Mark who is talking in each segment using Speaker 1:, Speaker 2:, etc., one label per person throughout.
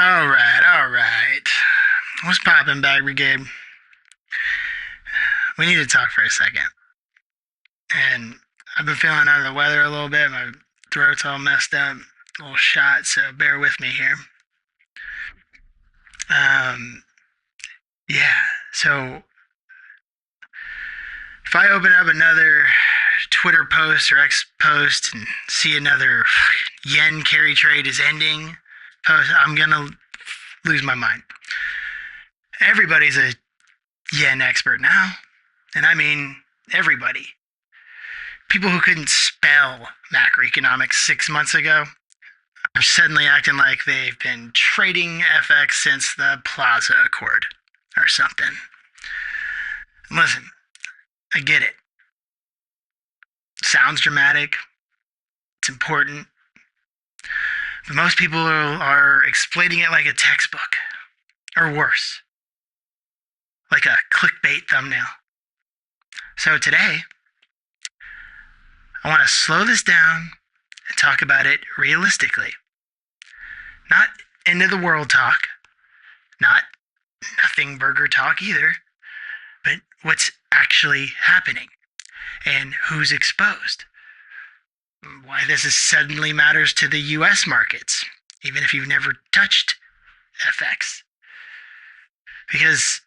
Speaker 1: All right. What's poppin', back Brigade? We need to talk for a second. And I've been feeling under the weather a little bit. My throat's all messed up, a little shot, so bear with me here. Um, yeah. So if I open up another Twitter post or X post and see another yen carry trade is ending post, I'm gonna lose my mind. Everybody's a yen expert now, and I mean everybody. People who couldn't spell macroeconomics 6 months ago are suddenly acting like they've been trading FX since the Plaza Accord or something. Listen, I get it. Sounds dramatic. It's important. But most people are explaining it like a textbook, or worse, like a clickbait thumbnail. So today, I want to slow this down and talk about it realistically. Not end of the world talk, not nothing burger talk either, but what's actually happening and who's exposed. Why this is suddenly matters to the US markets, even if you've never touched FX. Because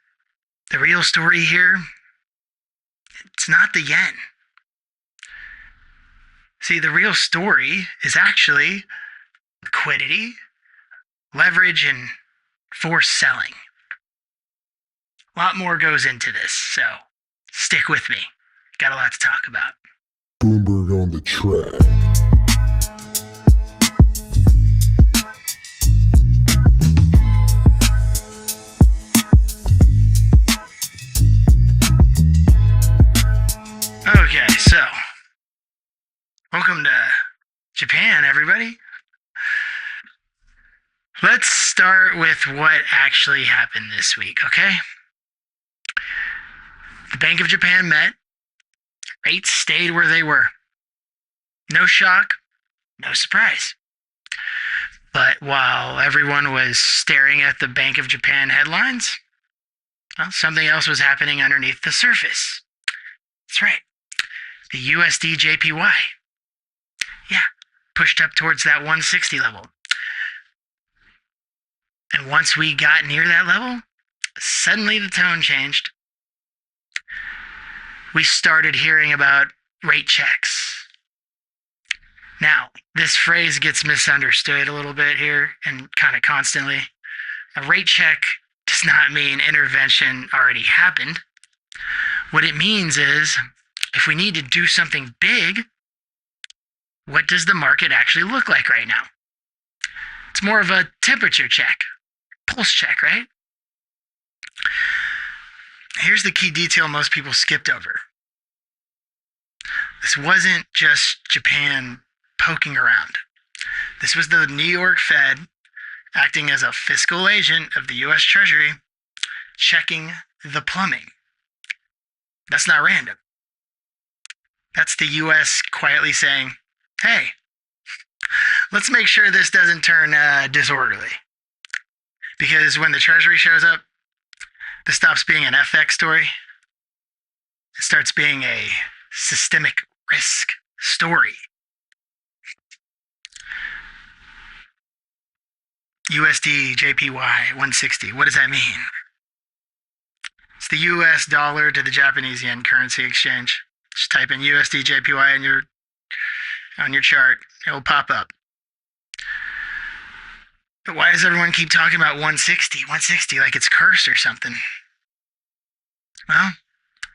Speaker 1: the real story here, it's not the yen. See, the real story is actually liquidity, leverage, and forced selling. A lot more goes into this, so stick with me. Got a lot to talk about.
Speaker 2: Bloomberg on the track.
Speaker 1: Okay, so welcome to Japan, everybody. Let's start with what actually happened this week, okay? The Bank of Japan met. Rates stayed where they were. No shock, no surprise. But while everyone was staring at the Bank of Japan headlines, well, something else was happening underneath the surface. That's right. The USD JPY. Yeah, pushed up towards that 160 level. And once we got near that level, suddenly the tone changed. We started hearing about rate checks. Now, this phrase gets misunderstood a little bit here and kind of constantly. A rate check does not mean intervention already happened. What it means is, if we need to do something big, what does the market actually look like right now? It's more of a temperature check, pulse check, right? Here's the key detail most people skipped over. This wasn't just Japan poking around. This was the New York Fed acting as a fiscal agent of the US Treasury, checking the plumbing. That's not random. That's the US quietly saying, hey, let's make sure this doesn't turn disorderly. Because when the Treasury shows up, this stops being an FX story. It starts being a systemic risk story. USD JPY 160. What does that mean? It's the US dollar to the Japanese yen currency exchange. Just type in USD JPY on your chart. It will pop up. But why does everyone keep talking about 160? 160 like it's cursed or something? Well,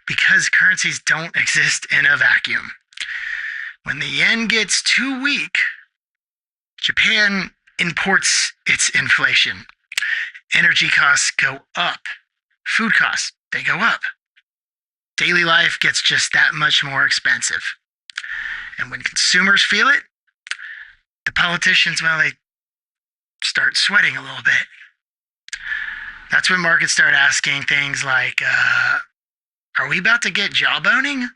Speaker 1: because currencies don't exist in a vacuum. When the yen gets too weak, Japan imports its inflation. Energy costs go up. Food costs, they go up. Daily life gets just that much more expensive. And when consumers feel it, the politicians, well, they start sweating a little bit. That's when markets start asking things like, are we about to get jawboning?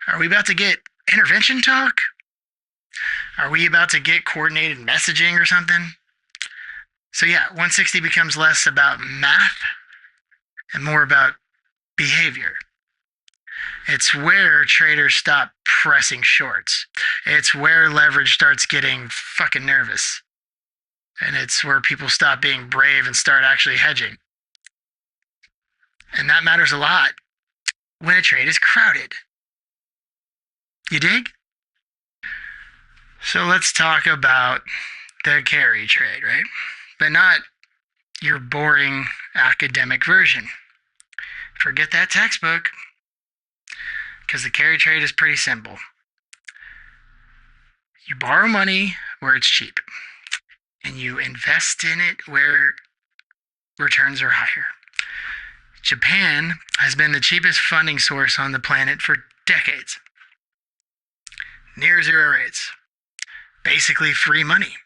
Speaker 1: Are we about to get intervention talk? Are we about to get coordinated messaging or something? So yeah, 160 becomes less about math and more about behavior. It's where traders stop pressing shorts. It's where leverage starts getting fucking nervous. And it's where people stop being brave and start actually hedging. And that matters a lot when a trade is crowded. You dig? So let's talk about the carry trade, right? But not your boring academic version. Forget that textbook, because the carry trade is pretty simple. You borrow money where it's cheap, and you invest in it where returns are higher. Japan has been the cheapest funding source on the planet for decades. Near zero rates. Basically free money.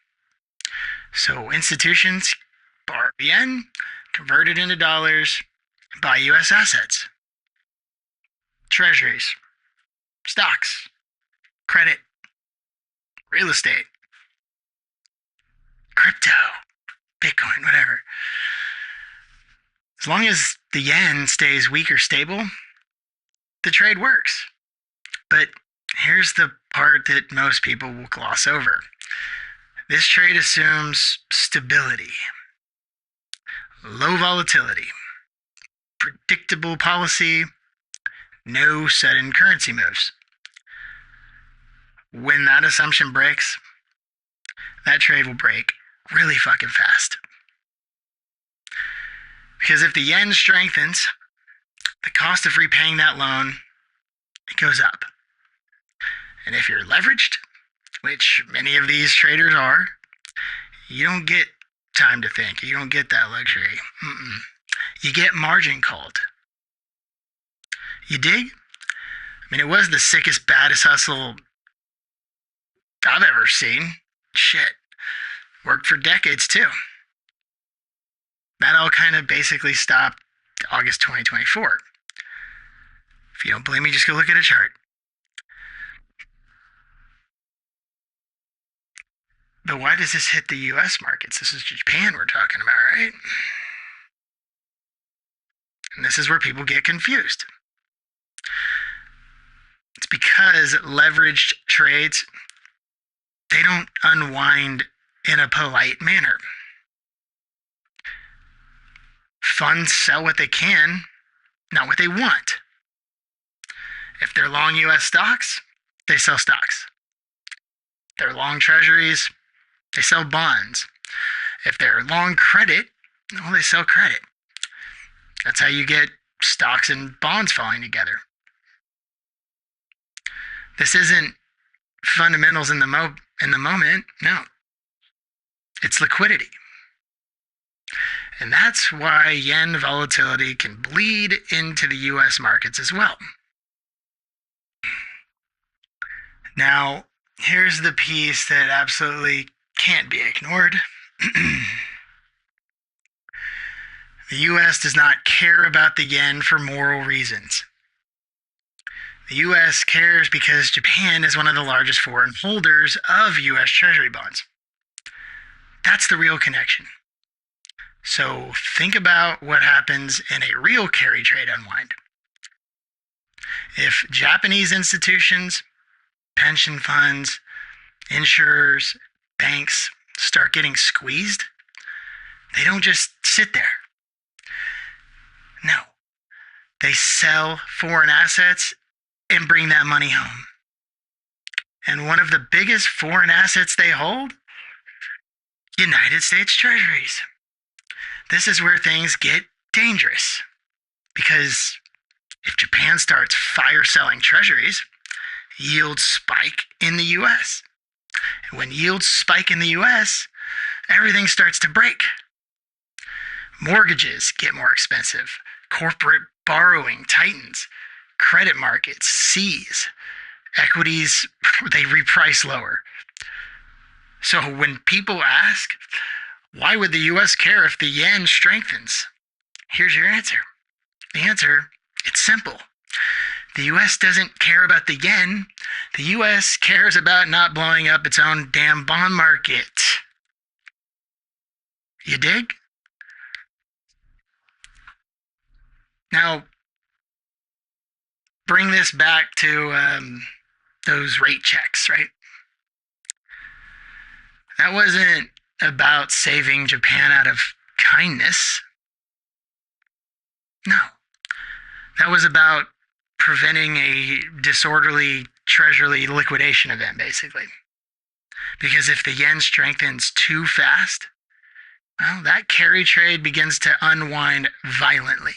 Speaker 1: So institutions borrow yen, convert it into dollars, and buy US assets. Treasuries, stocks, credit, real estate, crypto, Bitcoin, whatever. As long as the yen stays weak or stable, the trade works. But here's the part that most people will gloss over. This trade assumes stability, low volatility, predictable policy, no sudden currency moves. When that assumption breaks, that trade will break really fucking fast. Because if the yen strengthens, the cost of repaying that loan, it goes up. And if you're leveraged, which many of these traders are, you don't get time to think. You don't get that luxury. You get margin called. You dig? I mean, it was the sickest, baddest hustle I've ever seen. Shit. Worked for decades too. That all kind of basically stopped August 2024. If you don't believe me, just go look at a chart. But why does this hit the US markets? This is Japan we're talking about, right? And this is where people get confused. It's because leveraged trades, they don't unwind in a polite manner. Funds sell what they can, not what they want. If they're long US stocks, they sell stocks. If they're long treasuries, they sell bonds. If they're long credit, well, they sell credit. That's how you get stocks and bonds falling together. This isn't fundamentals in the moment. No. It's liquidity. And that's why yen volatility can bleed into the US markets as well. Now, here's the piece that absolutely can't be ignored. The US does not care about the yen for moral reasons. The US cares because Japan is one of the largest foreign holders of US Treasury bonds. That's the real connection. So think about what happens in a real carry trade unwind. If Japanese institutions, pension funds, insurers, banks start getting squeezed, they don't just sit there. No, they sell foreign assets and bring that money home. And one of the biggest foreign assets they hold, United States Treasuries. This is where things get dangerous. Because if Japan starts fire selling treasuries, yields spike in the US. And when yields spike in the US, everything starts to break. Mortgages get more expensive. Corporate borrowing tightens. Credit markets seize. Equities, they reprice lower. So when people ask, why would the US care if the yen strengthens? Here's your answer. The answer, it's simple. The US doesn't care about the yen. The US cares about not blowing up its own damn bond market. You dig? Now, bring this back to those rate checks, right? That wasn't about saving Japan out of kindness. No. That was about preventing a disorderly Treasury liquidation event, basically. Because if the yen strengthens too fast, well, that carry trade begins to unwind violently.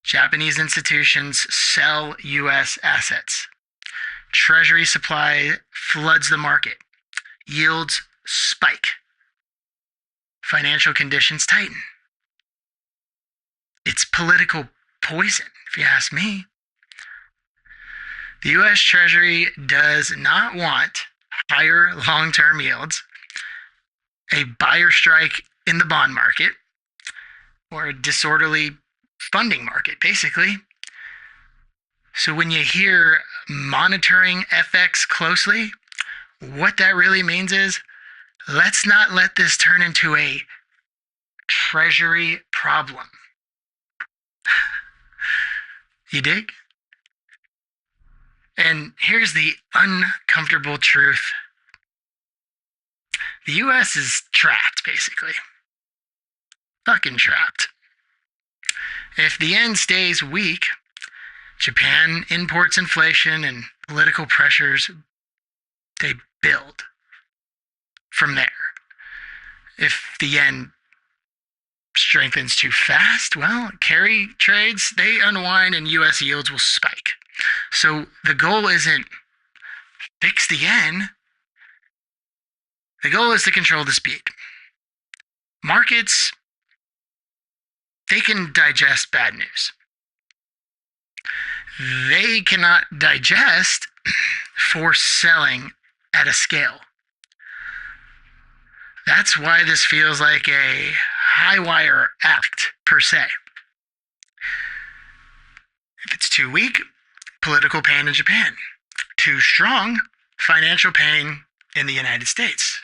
Speaker 1: Japanese institutions sell U.S. assets. Treasury supply floods the market. Yields spike. Financial conditions tighten. It's political poison, if you ask me. The U.S. Treasury does not want higher long-term yields, a buyer strike in the bond market, or a disorderly funding market, basically. So when you hear monitoring FX closely, what that really means is, let's not let this turn into a Treasury problem. You dig? And here's the uncomfortable truth. The US is trapped, basically. Fucking trapped. If the yen stays weak, Japan imports inflation and political pressures, they build from there. If the yen strengthens too fast, well, carry trades, they unwind and US yields will spike. So the goal isn't fix the yen. The goal is to control the speed. Markets, they can digest bad news. They cannot digest forced selling at a scale. That's why this feels like a high wire act per se. If it's too weak, political pain in Japan. Too strong, financial pain in the United States.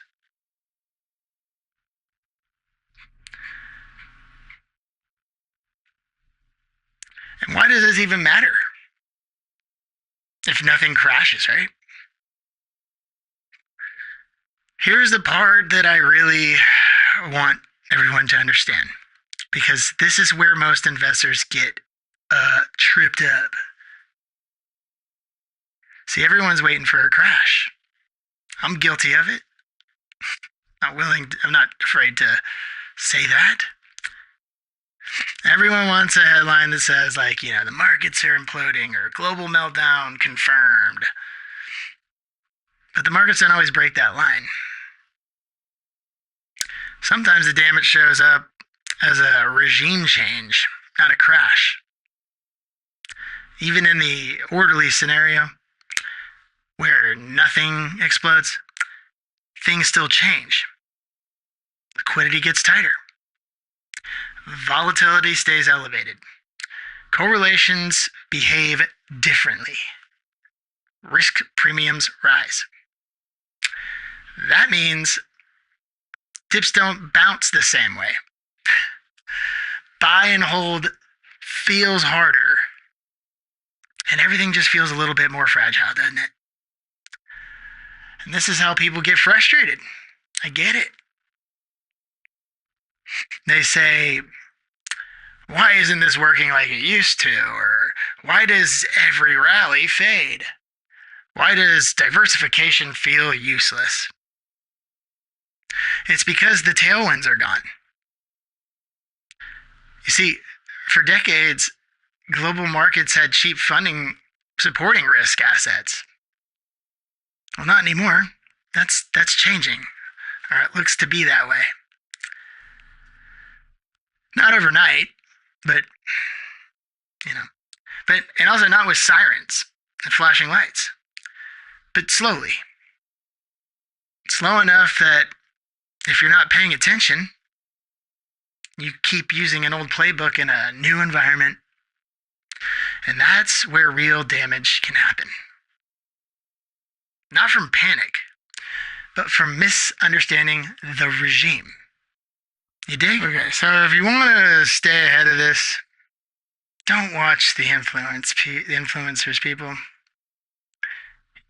Speaker 1: And why does this even matter? If nothing crashes, right? Here's the part that I really want everyone to understand, because this is where most investors get tripped up. See, everyone's waiting for a crash. I'm guilty of it. I'm not afraid to say that. Everyone wants a headline that says, like, the markets are imploding or global meltdown confirmed. But the markets don't always break that line. Sometimes the damage shows up as a regime change, not a crash. Even in the orderly scenario, where nothing explodes, things still change. Liquidity gets tighter. Volatility stays elevated. Correlations behave differently. Risk premiums rise. That means dips don't bounce the same way. Buy and hold feels harder. And everything just feels a little bit more fragile, doesn't it? And this is how people get frustrated. I get it. They say, why isn't this working like it used to? Or why does every rally fade? Why does diversification feel useless? It's because the tailwinds are gone. You see, for decades, global markets had cheap funding supporting risk assets. Well, not anymore. That's changing. Or it looks to be that way. Not overnight, but and also not with sirens and flashing lights, but slowly. Slow enough that if you're not paying attention, you keep using an old playbook in a new environment, and that's where real damage can happen. Not from panic, but from misunderstanding the regime. You dig? Okay, so if you want to stay ahead of this, don't watch the influencers, people. You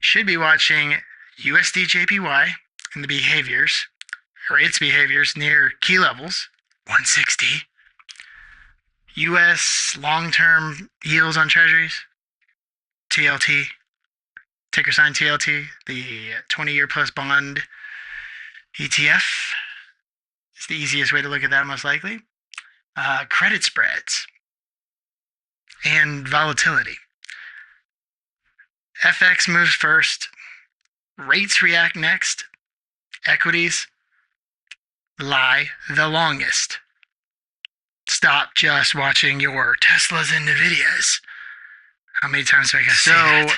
Speaker 1: should be watching USD JPY and the behaviors, or its behaviors near key levels, 160. US long-term yields on Treasuries, TLT, ticker sign TLT, the 20-year plus bond ETF is the easiest way to look at that, most likely. Credit spreads and volatility. FX moves first, rates react next, equities lie the longest. Stop just watching your Teslas and Nvidias. How many times do I gotta say that?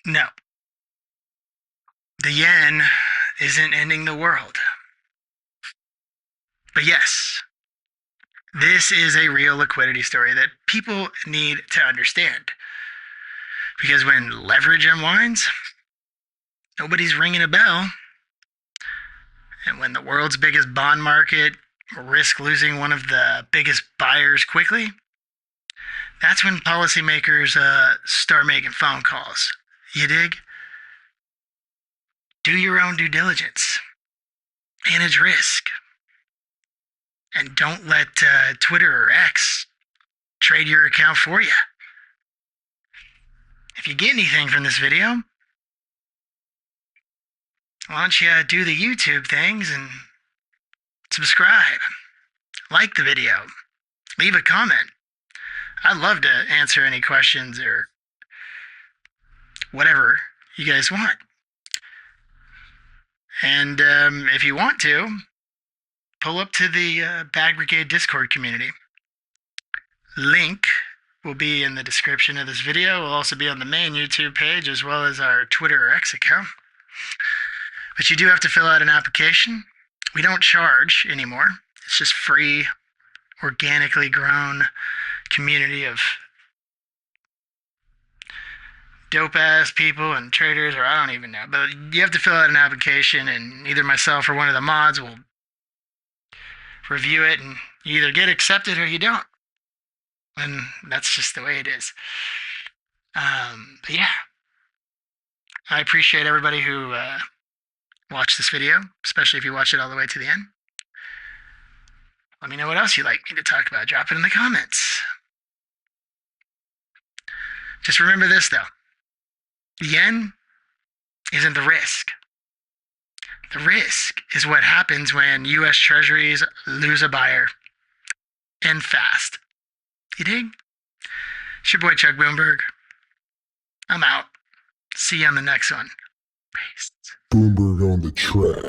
Speaker 1: No. The yen isn't ending the world. But yes, this is a real liquidity story that people need to understand. Because when leverage unwinds, nobody's ringing a bell. And when the world's biggest bond market risks losing one of the biggest buyers quickly, that's when policymakers start making phone calls. You dig? Do your own due diligence. Manage risk. And don't let Twitter or X trade your account for you. If you get anything from this video, why don't you do the YouTube things and subscribe, like the video, leave a comment. I'd love to answer any questions or whatever you guys want. And if you want to, pull up to the Brigade Discord community. Link will be in the description of this video. It will also be on the main YouTube page as well as our Twitter or X account. But you do have to fill out an application. We don't charge anymore. It's just free, organically grown community of dope-ass people and traders, or I don't even know. But you have to fill out an application, and either myself or one of the mods will review it, and you either get accepted or you don't. And that's just the way it is. But yeah, I appreciate everybody who watched this video, especially if you watch it all the way to the end. Let me know what else you'd like me to talk about. Drop it in the comments. Just remember this, though. The yen isn't the risk. The risk is what happens when U.S. Treasuries lose a buyer, and fast. You dig? It's your boy Chuck Bloomberg. I'm out. See you on the next one. Peace.
Speaker 2: Bloomberg on the track.